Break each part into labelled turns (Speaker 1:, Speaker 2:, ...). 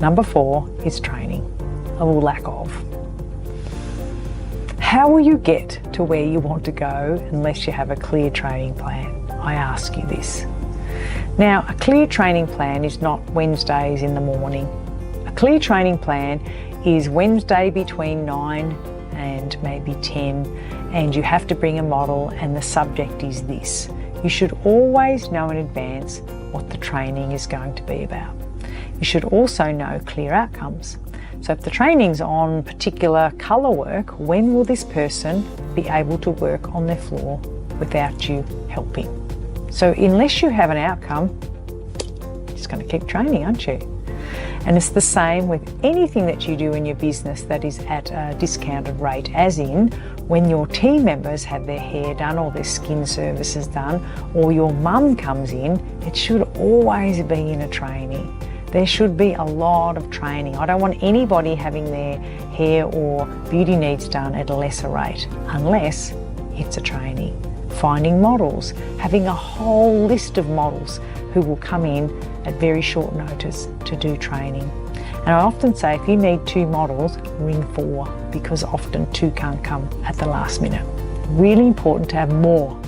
Speaker 1: Number 4 is training, or lack of. How will you get to where you want to go unless you have a clear training plan? I ask you this. Now, a clear training plan is not Wednesdays in the morning. A clear training plan is Wednesday between 9 and maybe 10, and you have to bring a model and the subject is this. You should always know in advance what the training is going to be about. You should also know clear outcomes. So if the training's on particular colour work, when will this person be able to work on their floor without you helping? So unless you have an outcome, you're just going to keep training, aren't you? And it's the same with anything that you do in your business that is at a discounted rate, as in when your team members have their hair done or their skin services done, or your mum comes in, it should always be in a training. There should be a lot of training. I don't want anybody having their hair or beauty needs done at a lesser rate, unless it's a training. Finding models, having a whole list of models who will come in at very short notice to do training. And I often say if you need 2 models, ring 4, because often 2 can't come at the last minute. Really important to have more.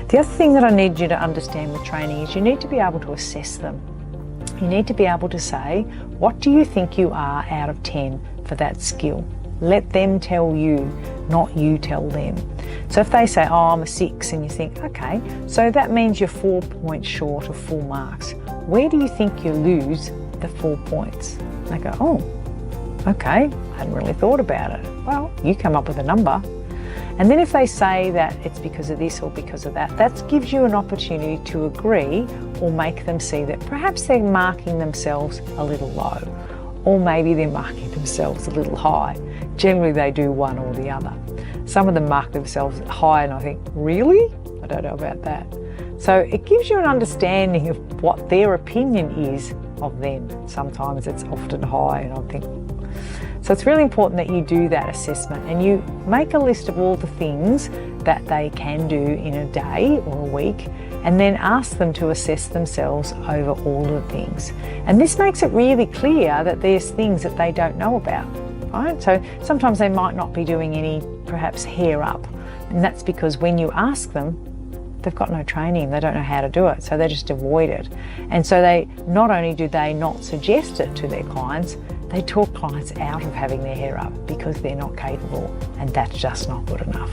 Speaker 1: The other thing that I need you to understand with training is you need to be able to assess them. You need to be able to say, what do you think you are out of 10 for that skill? Let them tell you, not you tell them. So if they say, oh, I'm a 6, and you think, okay, so that means you're 4 points short of full marks. Where do you think you lose the 4 points? They go, oh, okay, I hadn't really thought about it. Well, you come up with a number. And then if they say that it's because of this or because of that, that gives you an opportunity to agree or make them see that perhaps they're marking themselves a little low, or maybe they're marking themselves a little high. Generally they do one or the other. Some of them mark themselves high and I think, really? I don't know about that. So it gives you an understanding of what their opinion is of them. Sometimes it's often high and I think, so it's really important that you do that assessment and you make a list of all the things that they can do in a day or a week, and then ask them to assess themselves over all the things. And this makes it really clear that there's things that they don't know about, right? So sometimes they might not be doing any, perhaps hair up, and that's because when you ask them, they've got no training, they don't know how to do it, so they just avoid it. And so they not only do they not suggest it to their clients, they talk clients out of having their hair up because they're not capable, and that's just not good enough.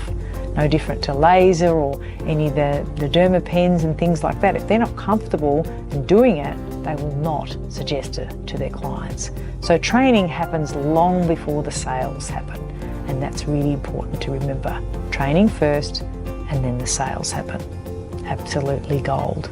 Speaker 1: No different to laser or any of the derma pens and things like that. If they're not comfortable in doing it, they will not suggest it to their clients. So training happens long before the sales happen, and that's really important to remember. Training first and then the sales happen. Absolutely gold.